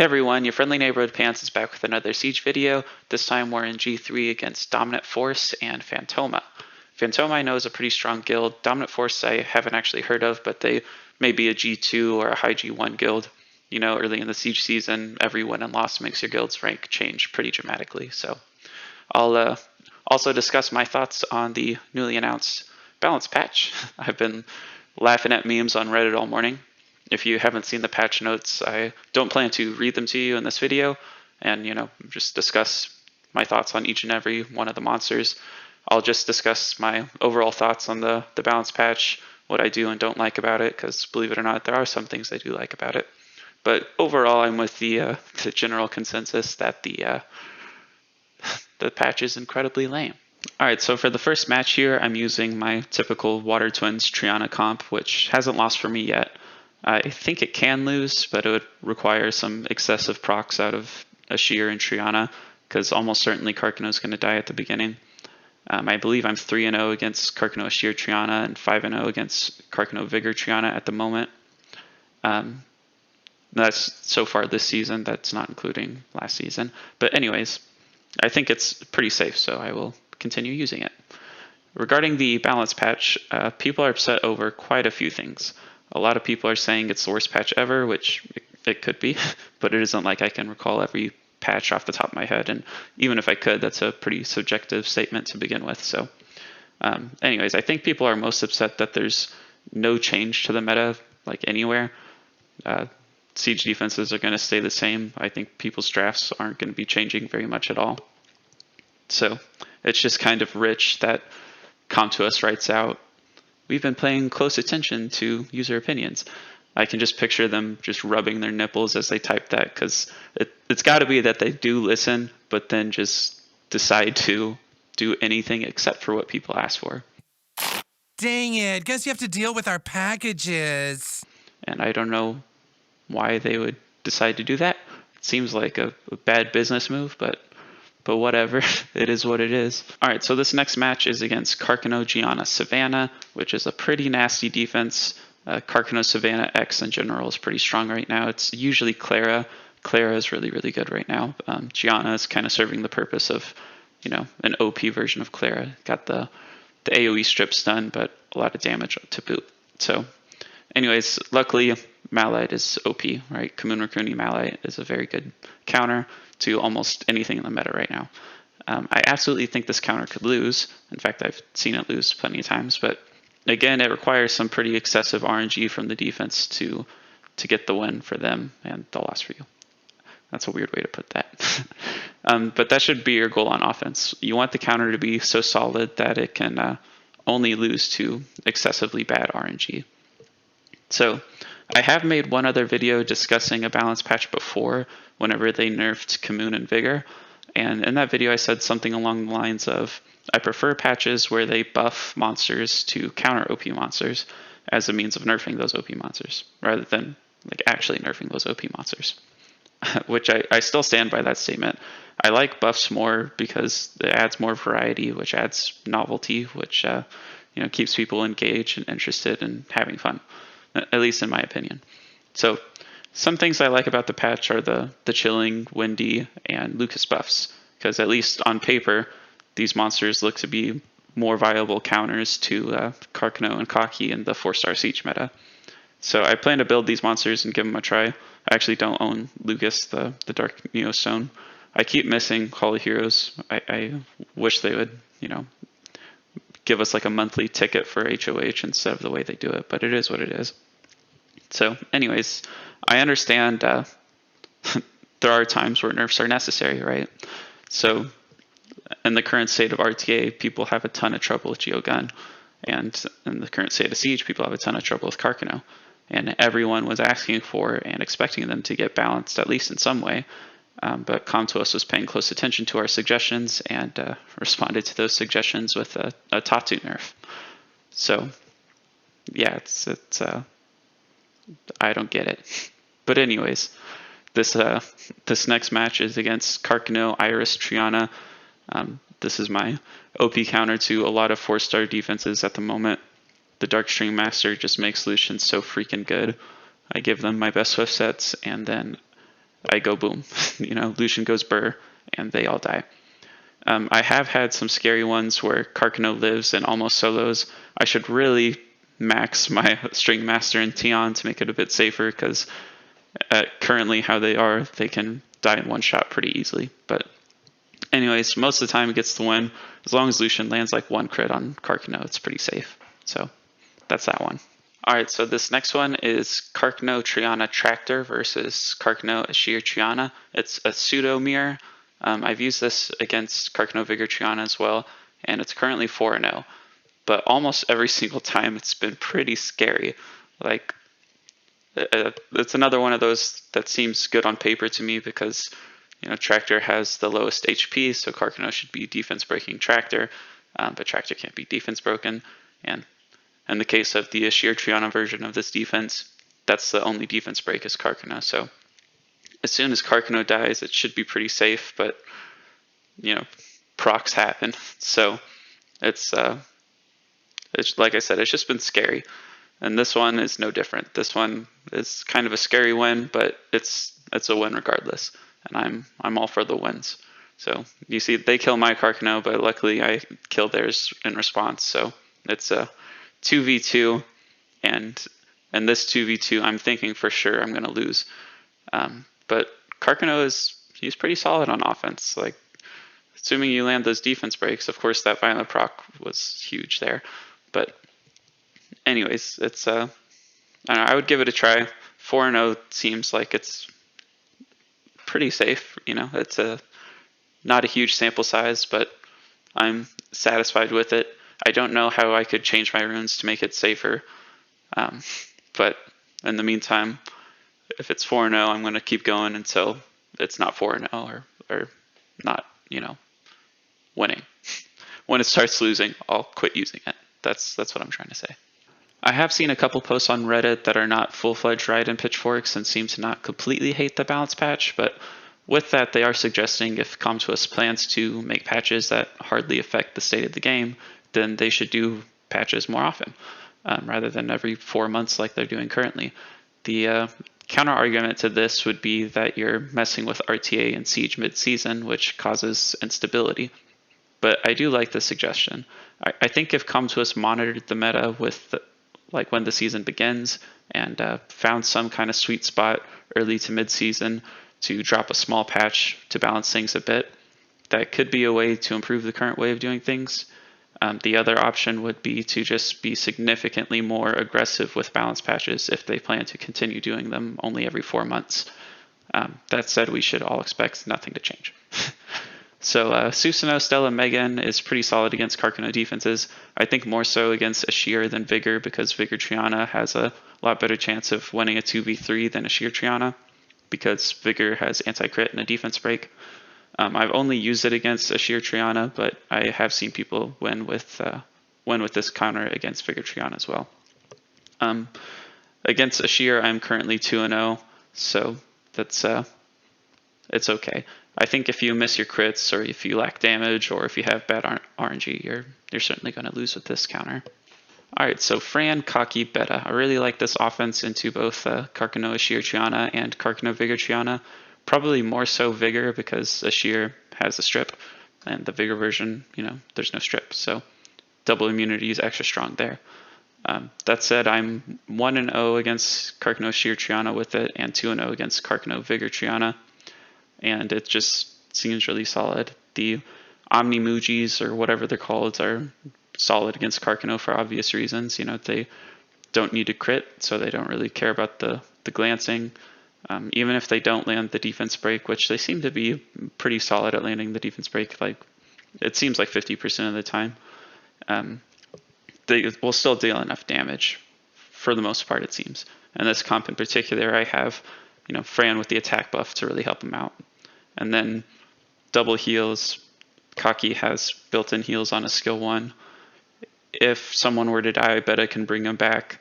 Hey everyone, your friendly neighborhood Pants is back with another Siege video. This time we're in G3 against Dominant Force and Phantoma. Phantoma I know is a pretty strong guild. Dominant Force I haven't actually heard of, but they may be a G2 or a high G1 guild. You know, early in the Siege season, every win and loss makes your guild's rank change pretty dramatically. So I'll also discuss my thoughts on the newly announced balance patch. I've been laughing at memes on Reddit all morning. If you haven't seen the patch notes, I don't plan to read them to you in this video and, just discuss my thoughts on each and every one of the monsters. I'll just discuss my overall thoughts on the balance patch, what I do and don't like about it, because believe it or not, there are some things I do like about it. But overall, I'm with the general consensus that the patch is incredibly lame. Alright, so for the first match here, I'm using my typical Water Twins Triana comp, which hasn't lost for me yet. I think it can lose, but it would require some excessive procs out of Ashir and Triana, because almost certainly Carcano is going to die at the beginning. I believe I'm 3-0 against Carcano Ashir Triana and 5-0 against Carcano Vigor Triana at the moment. That's so far this season, that's not including last season. But anyways, I think it's pretty safe, so I will continue using it. Regarding the balance patch, people are upset over quite a few things. A lot of people are saying it's the worst patch ever, which it could be, but it isn't like I can recall every patch off the top of my head, and even if I could, that's a pretty subjective statement to begin with. So anyways, I think people are most upset that there's no change to the meta, like anywhere. Siege defenses are going to stay the same. I think people's drafts aren't going to be changing very much at all. So it's just kind of rich that Comtuos writes out, "We've been paying close attention to user opinions." I can just picture them just rubbing their nipples as they type that, because it's got to be that they do listen, but then just decide to do anything except for what people ask for. Dang it, guess you have to deal with our packages. And I don't know why they would decide to do that. It seems like a bad business move, but whatever. It is what it is. Alright, so this next match is against Carcano Gianna Savannah, which is a pretty nasty defense. Carcano Savannah X in general is pretty strong right now. It's usually Clara. Clara is really, really good right now. Gianna is kind of serving the purpose of, an OP version of Clara. Got the AoE strip stun, but a lot of damage to boot. So anyways, luckily Malite is OP, right? Kamun Rakuni Malite is a very good counter to almost anything in the meta right now. I absolutely think this counter could lose. In fact, I've seen it lose plenty of times, but again, it requires some pretty excessive RNG from the defense to get the win for them and the loss for you. That's a weird way to put that. But that should be your goal on offense. You want the counter to be so solid that it can only lose to excessively bad RNG. So I have made one other video discussing a balance patch before, whenever they nerfed Kamun and Vigor. And in that video I said something along the lines of, I prefer patches where they buff monsters to counter OP monsters as a means of nerfing those OP monsters, rather than like actually nerfing those OP monsters. Which I still stand by that statement. I like buffs more because it adds more variety, which adds novelty, which keeps people engaged and interested and having fun, at least in my opinion. So some things I like about the patch are the chilling, windy, and Lucas buffs, because at least on paper, these monsters look to be more viable counters to Carcano and Kaki in the 4-star Siege meta. So I plan to build these monsters and give them a try. I actually don't own Lucas, the Dark Neostone. I keep missing Hall of Heroes. I wish they would, give us like a monthly ticket for HOH instead of the way they do it, but it is what it is. So anyways, I understand there are times where nerfs are necessary, right? So in the current state of RTA, people have a ton of trouble with Geogun. And in the current state of Siege, people have a ton of trouble with Carcano. And everyone was asking for and expecting them to get balanced, at least in some way. But Comtuos was paying close attention to our suggestions and responded to those suggestions with a Tatu nerf. So, yeah, it's I don't get it. But anyways, this next match is against Carcano Iris Triana. This is my OP counter to a lot of 4-star defenses at the moment. The Darkstream Master just makes Lucian so freaking good. I give them my best Swift sets, and then I go boom. Lucian goes burr, and they all die. I have had some scary ones where Carcano lives and almost solos. I should really max my String Master and Tion to make it a bit safer, because currently how they are, they can die in one shot pretty easily. But anyways, most of the time it gets the win. As long as Lucian lands like one crit on Carcano, it's pretty safe. So that's that one. Alright, so this next one is Carcano Triana Tractor versus Carcano Ashir Triana. It's a pseudo mirror. I've used this against Carcano Vigor Triana as well, and it's currently 4-0. But almost every single time it's been pretty scary. Like, it's another one of those that seems good on paper to me, because Tractor has the lowest HP, so Carcano should be defense breaking Tractor, but Tractor can't be defense broken. And in the case of the Ashir Triana version of this defense, that's the only defense break is Carcano. So as soon as Carcano dies, it should be pretty safe, but procs happen. So it's like I said, it's just been scary. And this one is no different. This one is kind of a scary win, but it's a win regardless. And I'm all for the wins. So you see, they kill my Carcano, but luckily I killed theirs in response. So it's a 2v2, and this 2v2, I'm thinking for sure I'm going to lose. But Carcano he's pretty solid on offense. Like, assuming you land those defense breaks, of course that violent proc was huge there. But anyways, it's I don't know, I would give it a try. 4-0 seems like it's pretty safe. It's not a huge sample size, but I'm satisfied with it. I don't know how I could change my runes to make it safer, but in the meantime, if it's 4-0, I'm going to keep going until it's not 4-0 or not, winning. When it starts losing, I'll quit using it. That's what I'm trying to say. I have seen a couple posts on Reddit that are not full-fledged Raiden pitchforks and seem to not completely hate the balance patch, but with that, they are suggesting if Com2uS plans to make patches that hardly affect the state of the game, then they should do patches more often, rather than every 4 months like they're doing currently. The counter argument to this would be that you're messing with RTA and Siege mid-season, which causes instability. But I do like the suggestion. I think if Com2uS monitored the meta with when the season begins and found some kind of sweet spot early to mid-season to drop a small patch to balance things a bit, that could be a way to improve the current way of doing things. The other option would be to just be significantly more aggressive with balance patches if they plan to continue doing them only every 4 months. That said, we should all expect nothing to change. So Susanoo, Stella, Megan is pretty solid against Carcano defenses. I think more so against Ashir than Vigor, because Vigor Triana has a lot better chance of winning a 2v3 than Ashir Triana, because Vigor has anti-crit and a defense break. I've only used it against Ashir Triana, but I have seen people win with this counter against Vigor Triana as well. Against Ashir, I'm currently 2-0, so that's it's okay. I think if you miss your crits, or if you lack damage, or if you have bad RNG, you're certainly going to lose with this counter. Alright, so Fran, Kaki, Beta. I really like this offense into both Carcano Ashir Triana and Carcano Vigor Triana. Probably more so Vigor, because Ashir has a strip, and the Vigor version, there's no strip, so double immunity is extra strong there. That said, I'm 1-0 against Carcano Ashir Triana with it, and 2-0 against Carcano Vigor Triana, and it just seems really solid. The Omni Mujis, or whatever they're called, are solid against Carcano for obvious reasons. They don't need to crit, so they don't really care about the glancing. Even if they don't land the defense break, which they seem to be pretty solid at landing the defense break, it seems like 50% of the time, they will still deal enough damage for the most part, it seems. And this comp in particular, I have Fran with the attack buff to really help him out. And then double heals. Kaki has built-in heals on a skill 1. If someone were to die, Beta can bring him back.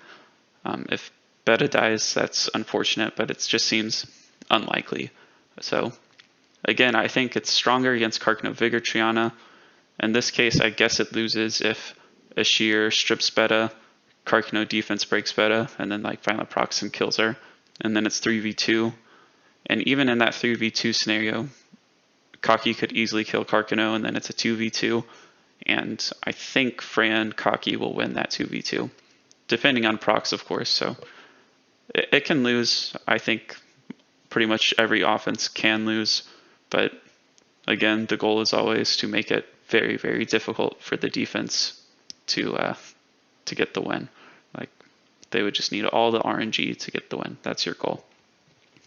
If Beta dies, that's unfortunate, but it just seems unlikely. So again, I think it's stronger against Carcano Vigor Triana. In this case, I guess it loses if Ashir strips Beta, Carcano defense breaks Beta, and then finally procs and kills her. And then it's 3v2. And even in that 3v2 scenario, Kaki could easily kill Carcano, and then it's a 2v2. And I think Fran Kaki will win that 2v2, depending on procs, of course. So it can lose. I think pretty much every offense can lose, but again, the goal is always to make it very, very difficult for the defense to get the win. Like, they would just need all the RNG to get the win. That's your goal.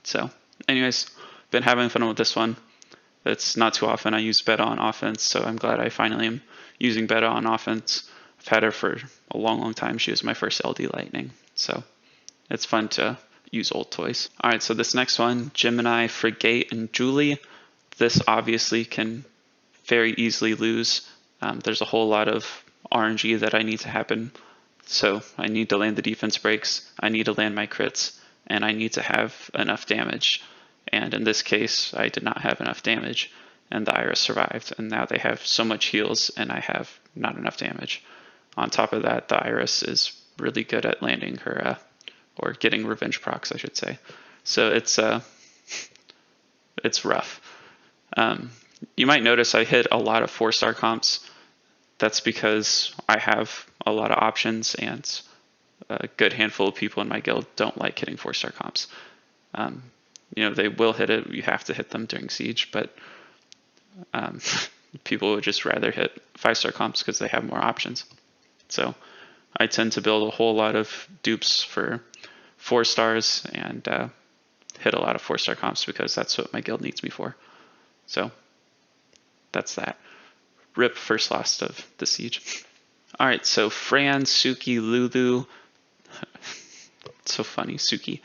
So, anyways, been having fun with this one. It's not too often I use Beta on offense, so I'm glad I finally am using Beta on offense. I've had her for a long, long time. She was my first LD Lightning, so it's fun to use old toys. All right, so this next one, Gemini, Frigate, and Julie. This obviously can very easily lose. There's a whole lot of RNG that I need to happen. So I need to land the defense breaks, I need to land my crits, and I need to have enough damage. And in this case, I did not have enough damage, and the Iris survived. And now they have so much heals, and I have not enough damage. On top of that, the Iris is really good at landing her, or getting revenge procs, I should say. So it's rough. You might notice I hit a lot of 4-star comps. That's because I have a lot of options, and a good handful of people in my guild don't like hitting 4-star comps. They will hit it. You have to hit them during Siege, but people would just rather hit 5-star comps because they have more options. So I tend to build a whole lot of dupes for 4 stars and hit a lot of 4-star comps because that's what my guild needs me for. So that's that. RIP first loss of the Siege. All right, so Fran, Suki, Lulu. So funny, Suki.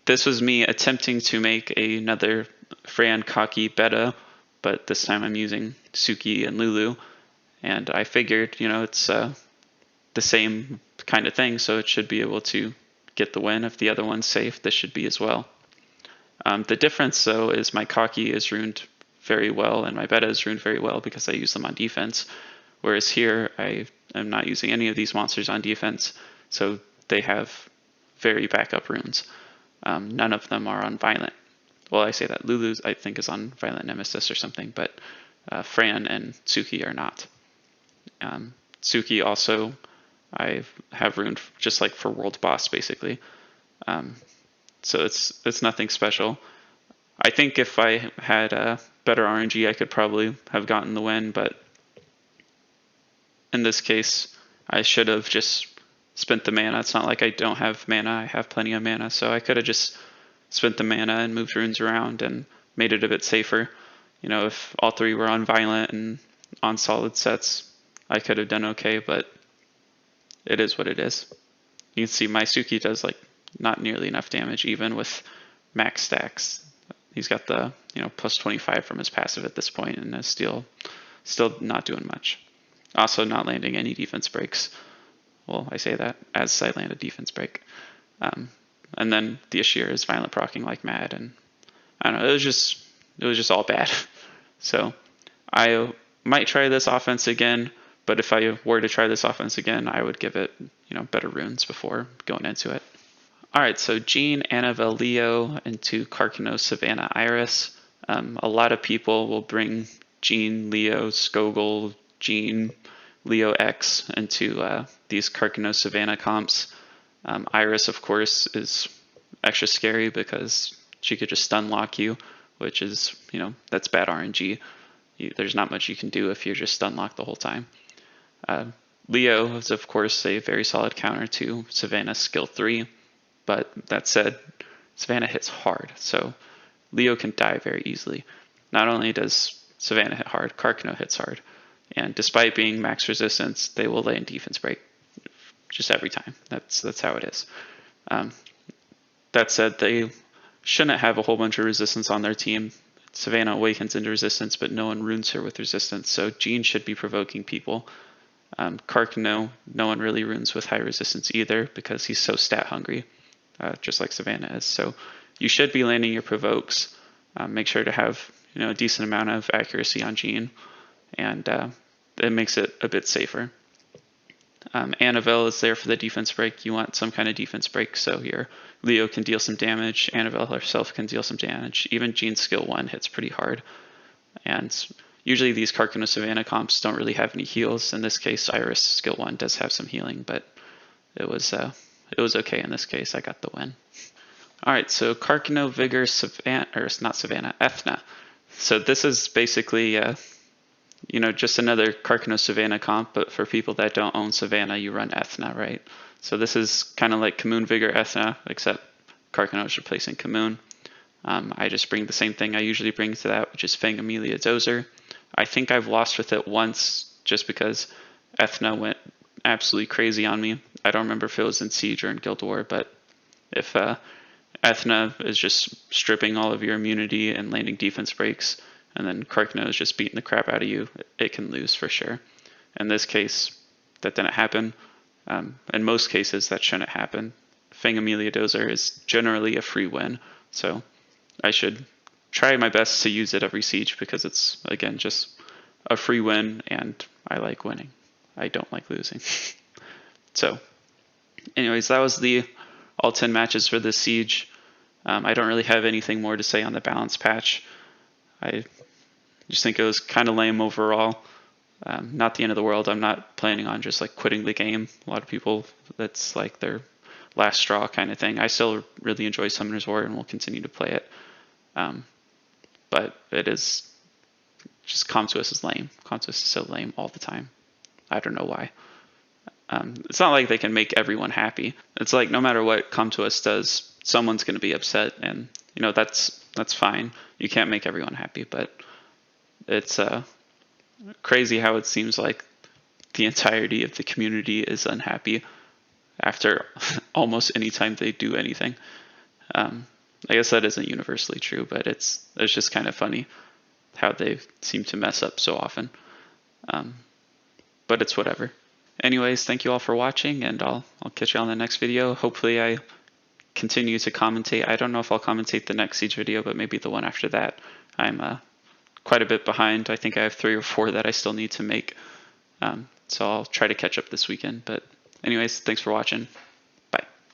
This was me attempting to make another Fran Kaki beta, but this time I'm using Suki and Lulu. And I figured, it's the same kind of thing, so it should be able to get the win. If the other one's safe, this should be as well. The difference, though, is my Kaki is ruined very well, and my beta is ruined very well because I use them on defense. Whereas here, I am not using any of these monsters on defense, so they have very backup runes. None of them are on Violent. Well, I say that. Lulu's, I think, is on Violent Nemesis or something, but Fran and Suki are not. Suki also, I have ruined just like for World Boss, basically. So it's nothing special. I think if I had better RNG, I could probably have gotten the win, but in this case, I should have just spent the mana. It's not like I don't have mana. I have plenty of mana, so I could have just spent the mana and moved runes around and made it a bit safer. If all 3 were on Violent and on solid sets, I could have done okay, but it is what it is. You can see my Suki does like not nearly enough damage even with max stacks. He's got the plus 25 from his passive at this point and is still not doing much. Also not landing any defense breaks. Well, I say that as I land a defense break. And then the Ashir is Violent proccing like mad, and I don't know, it was just all bad. So I might try this offense again, but if I were to try this offense again, I would give it better runes before going into it. All right, so Jean, Annabelle, Leo into Carcano, Savannah, Iris. A lot of people will bring Jean, Leo, Skogul, Jean, Leo X into these Carcano, Savannah comps. Iris, of course, is extra scary because she could just stun lock you, which is, that's bad RNG. There's not much you can do if you're just stun locked the whole time. Leo is, of course, a very solid counter to Savannah's skill 3. But that said, Savannah hits hard, so Leo can die very easily. Not only does Savannah hit hard, Carcano hits hard. And despite being max resistance, they will land defense break just every time. That's how it is. That said, they shouldn't have a whole bunch of resistance on their team. Savannah awakens into resistance, but no one runes her with resistance, so Jean should be provoking people. Carcano, no one really runes with high resistance either because he's so stat hungry. Just like Savannah is. So you should be landing your provokes. Make sure to have a decent amount of accuracy on Jean, and it makes it a bit safer. Annabelle is there for the defense break. You want some kind of defense break, so your Leo can deal some damage. Annabelle herself can deal some damage. Even Jean's skill 1 hits pretty hard. And usually these Carcano Savannah comps don't really have any heals. In this case, Iris skill 1 does have some healing, but it was okay in this case. I got the win. All right, so Carcano Vigor Savannah, or not Savannah, Ethna. So this is basically, just another Carcano Savannah comp, but for people that don't own Savannah, you run Ethna, right? So this is kind of like Kamoon Vigor Ethna, except Carcano is replacing Kamoon. I just bring the same thing I usually bring to that, which is Fang Amelia Dozer. I think I've lost with it once just because Ethna went absolutely crazy on me. I don't remember if it was in Siege or in Guild War, but if Ethna is just stripping all of your immunity and landing defense breaks, and then Carcano is just beating the crap out of you, it can lose for sure. In this case, that didn't happen. In most cases, that shouldn't happen. Fang Amelia Dozer is generally a free win, so I should try my best to use it every siege because it's, again, just a free win, and I like winning. I don't like losing. So, anyways, that was the all 10 matches for this siege. I don't really have anything more to say on the balance patch. I just think it was kind of lame overall. Not the end of the world. I'm not planning on just like quitting the game. A lot of people, that's like their last straw kind of thing. I still really enjoy Summoner's War and will continue to play it. But it is just Comtuos is lame. Comtuos is so lame all the time. I don't know why. It's not like they can make everyone happy. It's like no matter what Comtuos does, someone's going to be upset, and that's fine. You can't make everyone happy, but it's crazy how it seems like the entirety of the community is unhappy after almost any time they do anything. I guess that isn't universally true, but it's just kind of funny how they seem to mess up so often. But it's whatever. Anyways, thank you all for watching, and I'll catch you on the next video. Hopefully I continue to commentate. I don't know if I'll commentate the next Siege video, but maybe the one after that. I'm quite a bit behind. I think I have 3 or 4 that I still need to make. So I'll try to catch up this weekend. But anyways, thanks for watching.